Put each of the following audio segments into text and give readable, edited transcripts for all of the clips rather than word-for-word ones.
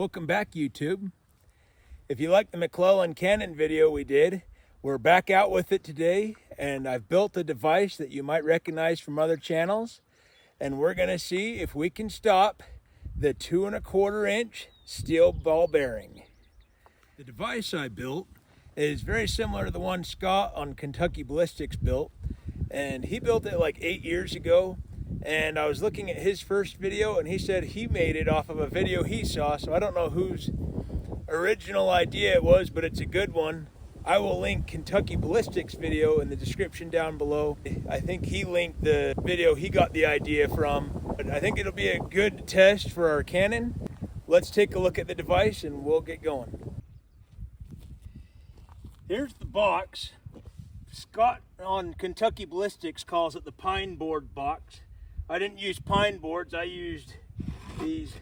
Welcome back, YouTube. If you like the McClellan cannon video we did, we're back out with it today, and I've built a device that you might recognize from other channels, and we're going to see if we can stop the 2 1/4 inch steel ball bearing. The device I built is very similar to the one Scott on Kentucky Ballistics built, and he built it like 8 years ago. And I was looking at his first video, and he said he made it off of a video he saw, so I don't know whose original idea it was, but it's a good one. I will link Kentucky Ballistics video in the description down below. I think he linked the video he got the idea from, but I think it'll be a good test for our cannon. Let's take a look at the device and we'll get going. Here's the box. Scott on Kentucky Ballistics calls it the pine board box. I didn't use pine boards, I used these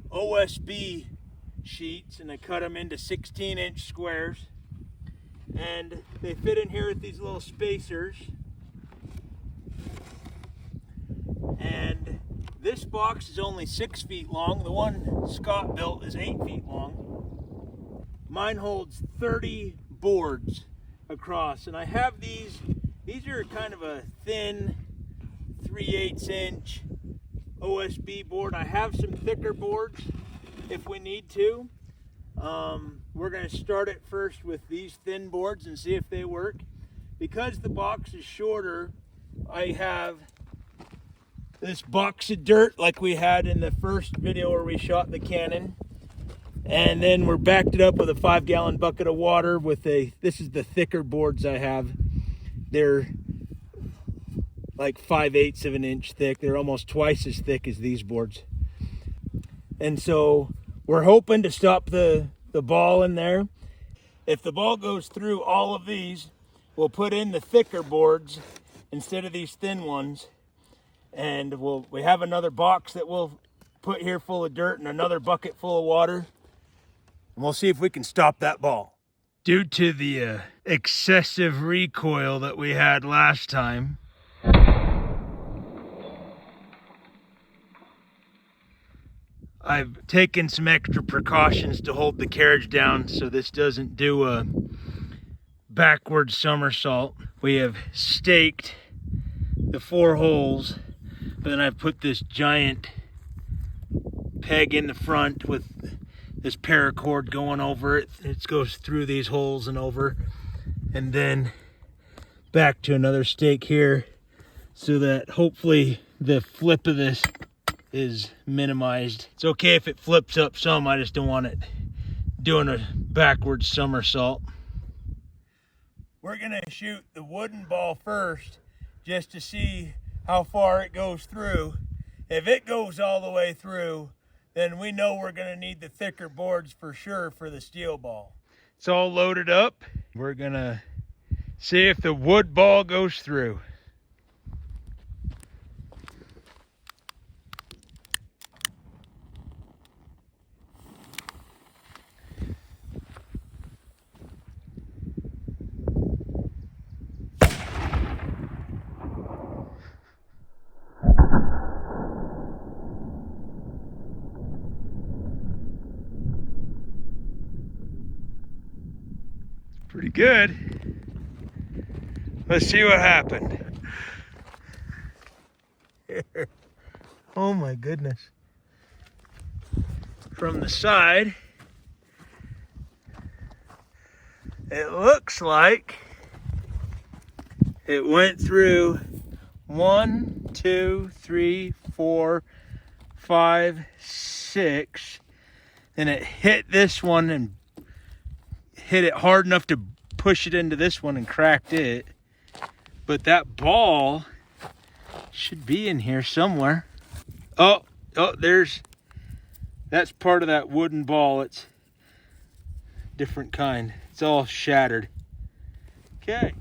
OSB sheets, and I cut them into 16-inch squares, and they fit in here with these little spacers. And this box is only 6 feet long. The one Scott built is 8 feet long. Mine holds 30 boards across, and I have these are kind of a thin 3/8 inch OSB board. I have some thicker boards if we need to. We're going to start it first with these thin boards and see if they work. Because the box is shorter, I have this box of dirt like we had in the first video where we shot the cannon. And then we're backed it up with a 5-gallon bucket of water with this is the thicker boards I have. They're like 5/8 of an inch thick. They're almost twice as thick as these boards. And so we're hoping to stop the ball in there. If the ball goes through all of these, we'll put in the thicker boards instead of these thin ones. And we have another box that we'll put here full of dirt and another bucket full of water. And we'll see if we can stop that ball. Due to the excessive recoil that we had last time, I've taken some extra precautions to hold the carriage down so this doesn't do a backward somersault. We have staked the 4 holes, but then I've put this giant peg in the front with this paracord going over it. It goes through these holes and over, and then back to another stake here so that hopefully the flip of this is minimized. It's okay if it flips up some, I just don't want it doing a backwards somersault. We're gonna shoot the wooden ball first just to see how far it goes through. If it goes all the way through, then we know we're gonna need the thicker boards for sure for the steel ball. It's all loaded up. We're gonna see if the wood ball goes through. Pretty good. Let's see what happened. Oh my goodness. From the side, it looks like it went through 1, 2, 3, 4, 5, 6, and it hit this one and hit it hard enough to push it into this one and cracked it. But that ball should be in here somewhere. Oh, that's part of that wooden ball. It's different kind. It's all shattered. Okay,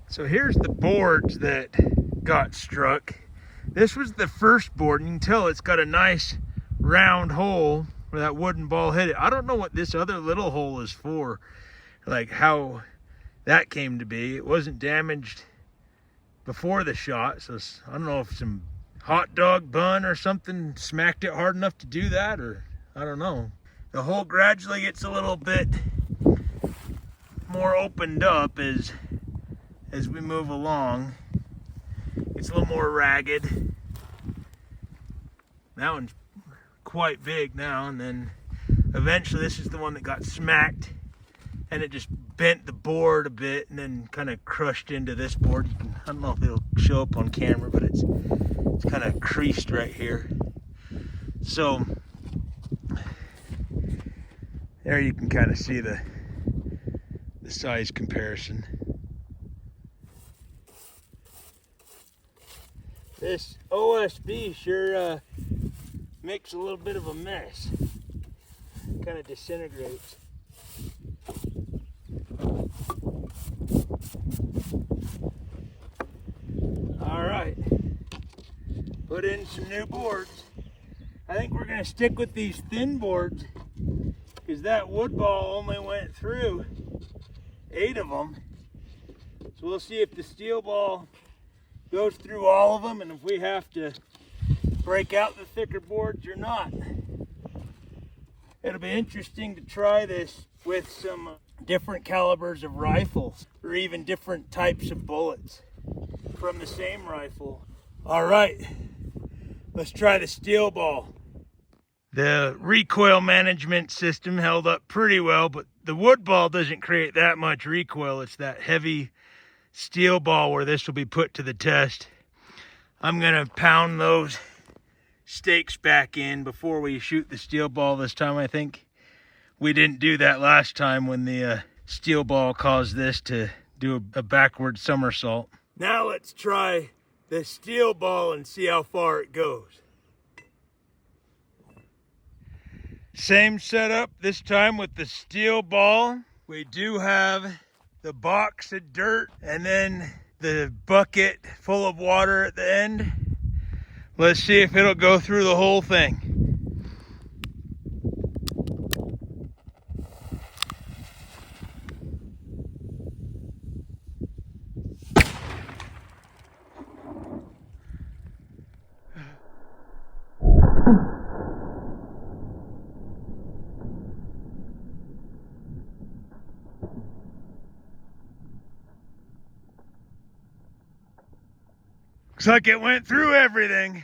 so here's the boards that got struck. This was the first board, and you can tell it's got a nice round hole where that wooden ball hit it. I don't know what this other little hole is for, like how that came to be. It wasn't damaged before the shot, so I don't know if some hot dog bun or something smacked it hard enough to do that, or I don't know. The hole gradually gets a little bit more opened up as we move along. It's a little more ragged. That one's quite big now, and then eventually this is the one that got smacked and it just bent the board a bit and then kind of crushed into this board. I don't know if it'll show up on camera, but it's kind of creased right here. So there you can kind of see the size comparison. This OSB sure makes a little bit of a mess. Kind of disintegrates. All right, put in some new boards. I think we're gonna stick with these thin boards because that wood ball only went through 8 of them. So we'll see if the steel ball goes through all of them and if we have to break out the thicker boards or not. It'll be interesting to try this with some different calibers of rifles or even different types of bullets from the same rifle. All right, let's try the steel ball. The recoil management system held up pretty well, but the wood ball doesn't create that much recoil. It's that heavy steel ball where this will be put to the test. I'm gonna pound those stakes back in before we shoot the steel ball this time. I think we didn't do that last time when the steel ball caused this to do a backward somersault. Now let's try the steel ball and see how far it goes. Same setup this time with the steel ball. We do have the box of dirt and then the bucket full of water at the end. Let's see if it'll go through the whole thing. Looks like it went through everything.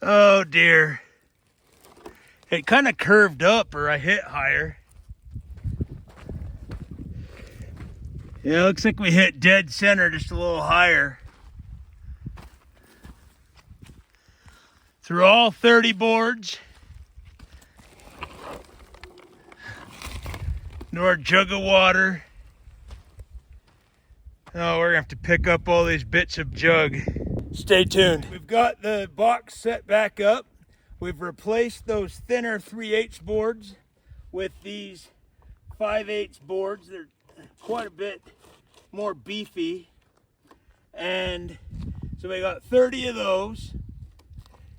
Oh dear. It kind of curved up, or I hit higher. Yeah, looks like we hit dead center, just a little higher. Through all 30 boards. Into our jug of water. Oh, we're gonna have to pick up all these bits of jug. Stay tuned. We've got the box set back up. We've replaced those thinner 3/8 boards with these 5/8 boards. They're quite a bit more beefy. And so we got 30 of those.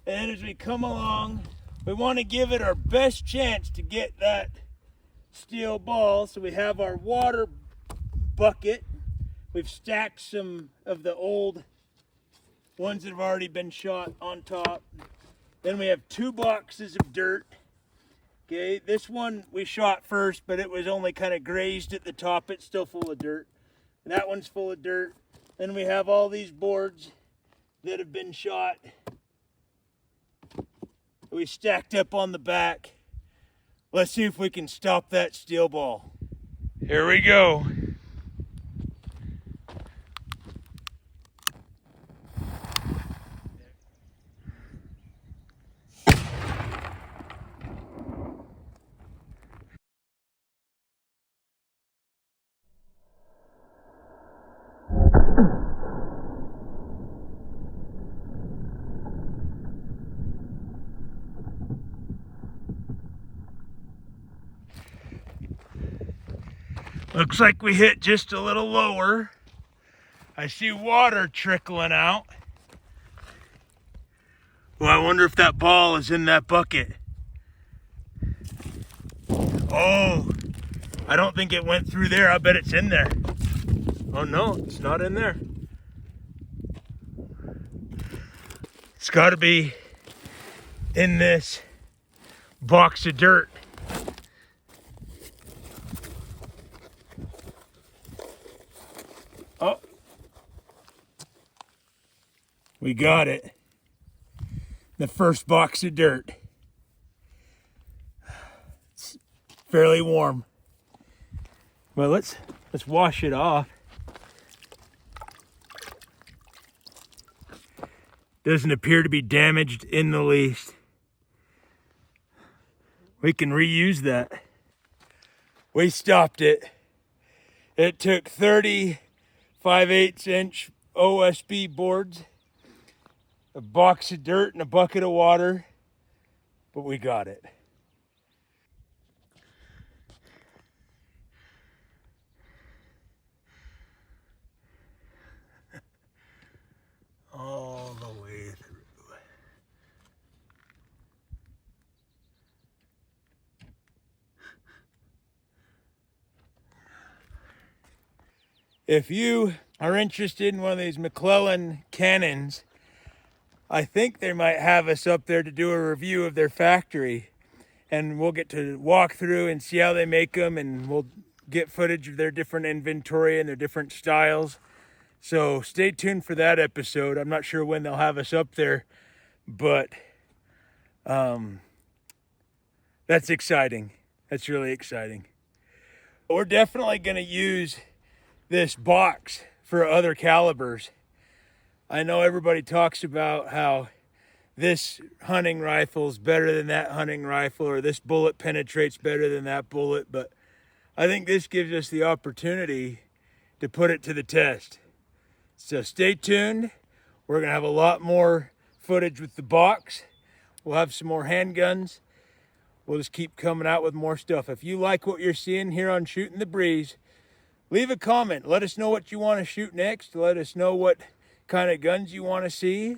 And as we come along, we want to give it our best chance to get that steel ball. So we have our water bucket. We've stacked some of the old ones that have already been shot on top. Then we have 2 boxes of dirt. Okay, this one we shot first, but it was only kind of grazed at the top. It's still full of dirt. And that one's full of dirt. Then we have all these boards that have been shot. We stacked up on the back. Let's see if we can stop that steel ball. Here we go. Looks like we hit just a little lower. I see water trickling out. Well, I wonder if that ball is in that bucket. Oh, I don't think it went through there. I bet it's in there. Oh no, it's not in there. It's got to be in this box of dirt. Oh, we got it. The first box of dirt. It's fairly warm. Well, let's wash it off. Doesn't appear to be damaged in the least. We can reuse that. We stopped it. It took 30 5/8 inch OSB boards, a box of dirt, and a bucket of water, but we got it. All the way through. If you are interested in one of these McClellan cannons, I think they might have us up there to do a review of their factory, and we'll get to walk through and see how they make them, and we'll get footage of their different inventory and their different styles. So stay tuned for that episode. I'm not sure when they'll have us up there, but that's exciting. That's really exciting. We're definitely going to use this box for other calibers. I know everybody talks about how this hunting rifle is better than that hunting rifle, or this bullet penetrates better than that bullet, but I think this gives us the opportunity to put it to the test. So stay tuned. We're gonna have a lot more footage with the box. We'll have some more handguns. We'll just keep coming out with more stuff. If you like what you're seeing here on Shooting the Breeze, leave a comment. Let us know what you want to shoot next. Let us know what kind of guns you want to see.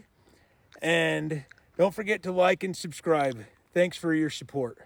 And don't forget to like and subscribe. Thanks for your support.